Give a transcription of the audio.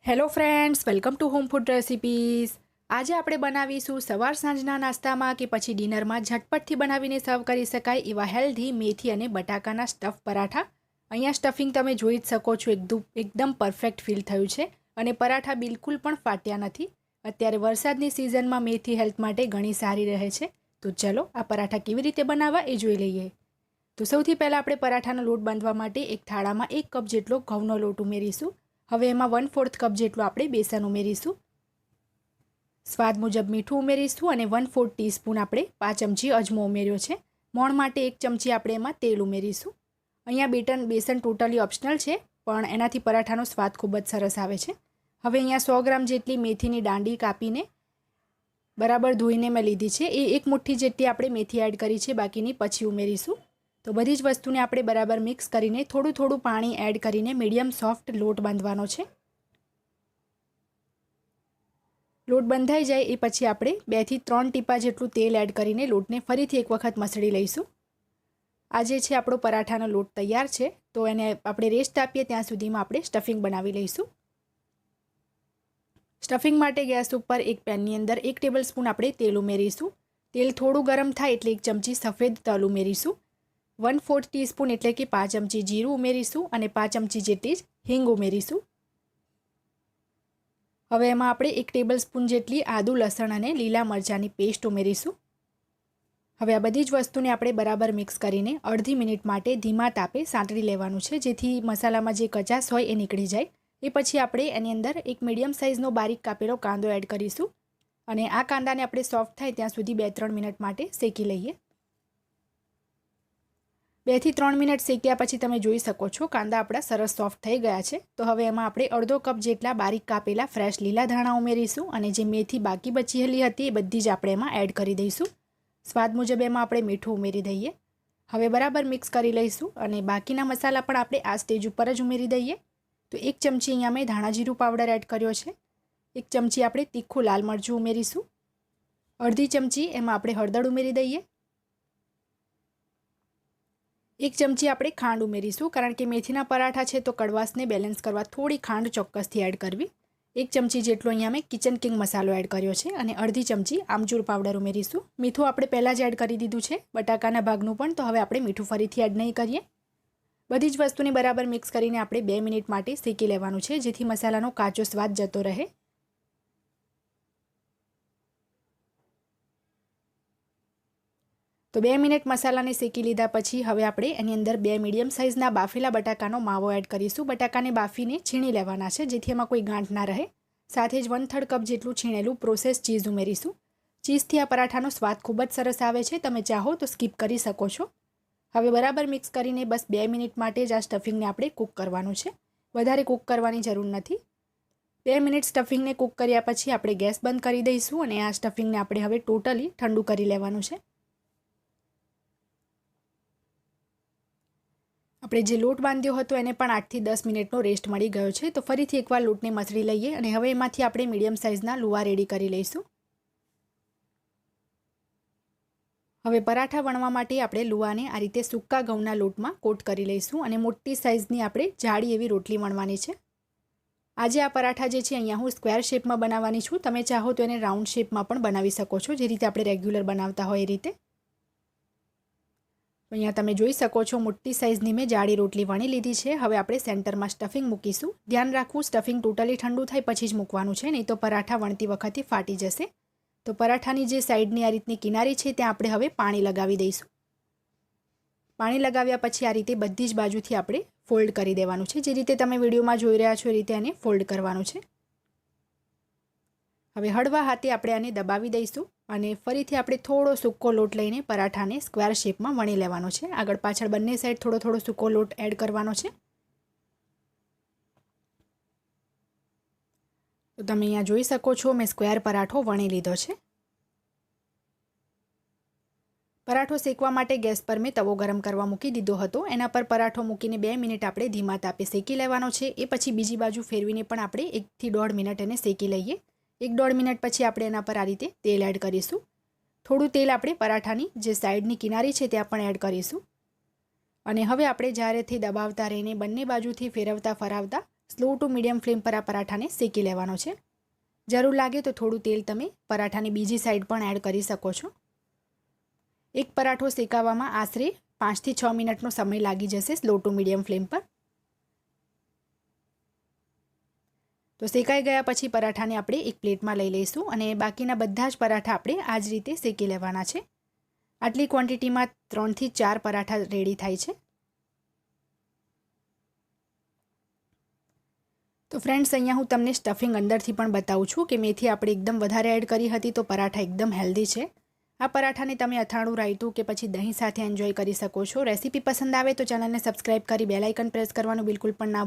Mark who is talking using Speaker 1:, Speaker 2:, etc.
Speaker 1: Hello friends, welcome to home food recipes. આજે આપણે બનાવીશું સવાર સાંજના નાસ્તામાં કે પછી ડિનરમાં ઝટપટથી બનાવીને સર્વ કરી શકાય એવા હેલ્ધી મેથી અને બટાકાના સ્ટફ પરાઠા. અહીંયા સ્ટફિંગ તમે જોઈ જ શકો છો, એકદમ પરફેક્ટ ફીલ થયું છે અને પરાઠા બિલકુલ પણ ફાટ્યા નથી. અત્યારે વરસાદની સિઝનમાં મેથી હેલ્થ માટે ઘણી સારી રહે છે. તો ચલો આ પરાઠા કેવી રીતે બનાવવા એ જોઈ લઈએ. તો સૌથી પહેલાં આપણે પરાઠાનો લોટ બાંધવા માટે એક થાળામાં 1 કપ જેટલો ઘઉંનો લોટ ઉમેરીશું. હવે એમાં 1/4 કપ જેટલું આપણે બેસન ઉમેરીશું. સ્વાદ મુજબ મીઠું ઉમેરીશું અને 1/4 ટીસ્પૂન આપણે 5 ચમચી અજમો ઉમેર્યો છે. મોણ માટે 1 ચમચી આપણે એમાં તેલ ઉમેરીશું. અહીંયા બેસન ટોટલી ઓપ્શનલ છે, પણ એનાથી પરાઠાનો સ્વાદ ખૂબ જ સરસ આવે છે. હવે અહીંયા 100 ગ્રામ જેટલી મેથીની દાંડી કાપીને બરાબર ધોઈને મેં લીધી છે. એ 1 મુઠ્ઠી જેટલી આપણે મેથી એડ કરી છે, બાકીની પછી ઉમેરીશું. તો બધી જ વસ્તુને આપણે બરાબર મિક્સ કરીને થોડું પાણી એડ કરીને મીડિયમ સોફ્ટ લોટ બાંધવાનો છે. લોટ બંધાઈ જાય એ પછી આપણે 2 થી 3 ટીપા જેટલું તેલ એડ કરીને લોટને ફરીથી એક વખત મસળી લઈશું. આ જે છે આપણો પરાઠાનો લોટ તૈયાર છે, તો એને આપણે રેસ્ટ આપીએ ત્યાં સુધીમાં આપણે સ્ટફિંગ બનાવી લઈશું. સ્ટફિંગ માટે ગેસ ઉપર એક પેનની અંદર 1 ટેબલસ્પૂન આપણે તેલ ઉમેરીશું. તેલ થોડું ગરમ થાય એટલે 1 ચમચી સફેદ તલ ઉમેરીશું. 1/4 ટીસ્પૂન એટલે કે 5 ચમચી જીરું ઉમેરીશું અને 5 ચમચી જેટલી જ હિંગ ઉમેરીશું. હવે એમાં આપણે 1 ટેબલસ્પૂન જેટલી આદુ, લસણ અને લીલા મરચાંની પેસ્ટ ઉમેરીશું. હવે આ બધી જ વસ્તુને આપણે બરાબર મિક્સ કરીને અડધી મિનિટ માટે ધીમા તાપે સાંતળી લેવાનું છે, જેથી મસાલામાં જે કચાશ હોય એ નીકળી જાય. એ પછી આપણે એની અંદર એક મીડિયમ સાઇઝનો બારીક કાપેલો કાંદો એડ કરીશું અને આ કાંદાને આપણે સોફ્ટ થાય ત્યાં સુધી 2-3 મિનિટ માટે શેકી લઈએ. 2 થી 3 મિનિટ શેક્યા પછી તમે જોઈ શકો છો કાંદા આપણા સરસ સોફ્ટ થઈ ગયા છે. તો હવે એમાં આપણે અડધો કપ જેટલા બારીક કાપેલા ફ્રેશ લીલા ધાણા ઉમેરીશું અને જે મેથી બાકી બચેલી હતી એ બધી જ આપણે એમાં એડ કરી દઈશું. સ્વાદ મુજબ એમાં આપણે મીઠું ઉમેરી દઈએ. હવે બરાબર મિક્સ કરી લઈશું અને બાકીના મસાલા પણ આપણે આ સ્ટેજ ઉપર જ ઉમેરી દઈએ. તો 1 ચમચી અહીંયા મેં ધાણા જીરું પાવડર એડ કર્યો છે. 1 ચમચી આપણે તીખું લાલ મરચું ઉમેરીશું. અડધી ચમચી એમાં આપણે હળદર ઉમેરી દઈએ. 1 ચમચી આપણે ખાંડ ઉમેરીશું, કારણ કે મેથીના પરાઠા છે તો કડવાશને બેલેન્સ કરવા થોડી ખાંડ ચોક્કસથી એડ કરવી. 1 ચમચી જેટલો અહીંયા મેં કિચન કિંગ મસાલો એડ કર્યો છે અને અડધી ચમચી આમચૂર પાવડર ઉમેરીશું. મીઠું આપણે પહેલાં જ એડ કરી દીધું છે બટાકાના ભાગનું પણ, તો હવે આપણે મીઠું ફરીથી એડ નહીં કરીએ. બધી જ વસ્તુને બરાબર મિક્સ કરીને આપણે 2 મિનિટ માટે શેકી લેવાનું છે, જેથી મસાલાનો કાચો સ્વાદ જતો રહે. તો 2 મિનિટ મસાલાને શેકી લીધા પછી હવે આપણે એની અંદર 2 મીડિયમ સાઇઝના બાફેલા બટાકાનો માવો એડ કરીશું. બટાકાને બાફીને છીણી લેવાના છે, જેથી એમાં કોઈ ગાંઠ ના રહે. સાથે જ 1/3 કપ જેટલું છીણેલું પ્રોસેસ ચીઝ ઉમેરીશું. ચીઝથી આ પરાઠાનો સ્વાદ ખૂબ જ સરસ આવે છે, તમે ચાહો તો સ્કીપ કરી શકો છો. હવે બરાબર મિક્સ કરીને બસ 2 મિનિટ માટે જ આ સ્ટફિંગને આપણે કૂક કરવાનું છે. વધારે કૂક કરવાની જરૂર નથી. 2 મિનિટ સ્ટફિંગને કૂક કર્યા પછી આપણે ગેસ બંધ કરી દઈશું અને આ સ્ટફિંગને આપણે હવે ટોટલી ઠંડુ કરી લેવાનું છે. આપણે જે લોટ બાંધ્યો હતો એને પણ 8 થી 10 મિનિટનો રેસ્ટ મળી ગયો છે. તો ફરીથી એકવાર લોટને મસળી લઈએ અને હવે એમાંથી આપણે મીડિયમ સાઇઝના લુવા રેડી કરી લઈશું. હવે પરાઠા વણવા માટે આપણે લુવાને આ રીતે સૂકા ઘઉંના લોટમાં કોટ કરી લઈશું અને મોટી સાઇઝની આપણે જાડી એવી રોટલી વણવાની છે. આજે આ પરાઠા જે છે અહીંયા હું સ્ક્વેર શેપમાં બનાવવાની છું. તમે ચાહો તો એને રાઉન્ડ શેપમાં પણ બનાવી શકો છો, જે રીતે આપણે રેગ્યુલર બનાવતા હોય એ રીતે. અહીંયા તમે જોઈ શકો છો મોટી સાઇઝની મેં જાડી રોટલી વણી લીધી છે. હવે આપણે સેન્ટરમાં સ્ટફિંગ મૂકીશું. ધ્યાન રાખવું સ્ટફિંગ ટોટલી ઠંડુ થાય પછી જ મૂકવાનું છે, નહીં તો પરાઠા વણતી વખતે ફાટી જશે. તો પરાઠાની જે સાઈડની આ રીતની કિનારી છે ત્યાં આપણે હવે પાણી લગાવી દઈશું. પાણી લગાવ્યા પછી આ રીતે બધી જ બાજુથી આપણે ફોલ્ડ કરી દેવાનું છે. જે રીતે તમે વિડીયોમાં જોઈ રહ્યા છો એ રીતે આને ફોલ્ડ કરવાનું છે. હવે હળવા હાથે આપણે આને દબાવી દઈશું અને ફરીથી આપણે થોડો સૂકો લોટ લઈને પરાઠાને સ્ક્વેર શેપમાં વણી લેવાનો છે. આગળ પાછળ બંને સાઈડ થોડો સૂકો લોટ એડ કરવાનો છે. તો તમે અહીંયા જોઈ શકો છો મેં સ્ક્વેર પરાઠો વણી લીધો છે. પરાઠો શેકવા માટે ગેસ પર મેં તવો ગરમ કરવા મૂકી દીધો હતો. એના પર પરાઠો મૂકીને 2 મિનિટ આપણે ધીમા તાપે શેકી લેવાનો છે. એ પછી બીજી બાજુ ફેરવીને પણ આપણે 1 થી 1.5 મિનિટ એને શેકી લઈએ. 1-1.5 મિનિટ પછી આપણે એના પર આ રીતે તેલ એડ કરીશું. થોડું તેલ આપણે પરાઠાની જે સાઈડની કિનારી છે ત્યાં પણ એડ કરીશું અને હવે આપણે જ્યારેથી દબાવતા રહીને બંને બાજુથી ફેરવતા ફરાવતા સ્લો ટુ મીડિયમ ફ્લેમ પર આ પરાઠાને શેકી લેવાનો છે. જરૂર લાગે તો થોડું તેલ તમે પરાઠાની બીજી સાઈડ પણ એડ કરી શકો છો. એક પરાઠો શેકાવામાં આશરે 5 થી 6 મિનિટનો સમય લાગી જશે સ્લો ટુ મીડિયમ ફ્લેમ પર. તો શેકાઈ ગયા પછી પરાઠાને આપણે એક પ્લેટમાં લઈ લઈશું અને બાકીના બધા જ પરાઠા આપણે આ જ રીતે શેકી લેવાના છે. આટલી ક્વોન્ટિટીમાં 3 થી 4 પરાઠા રેડી થાય છે. તો ફ્રેન્ડ્સ, અહીંયા હું તમને સ્ટફિંગ અંદરથી પણ બતાવું છું કે મેથી આપણે એકદમ વધારે એડ કરી હતી તો પરાઠા એકદમ હેલ્ધી છે. આ પરાઠાને તમે અથાણું, રાયતું કે પછી દહીં સાથે એન્જોય કરી શકો છો. રેસીપી પસંદ આવે તો ચેનલને સબસ્ક્રાઇબ કરી બેલ આઇકન પ્રેસ કરવાનું બિલકુલ પણ ના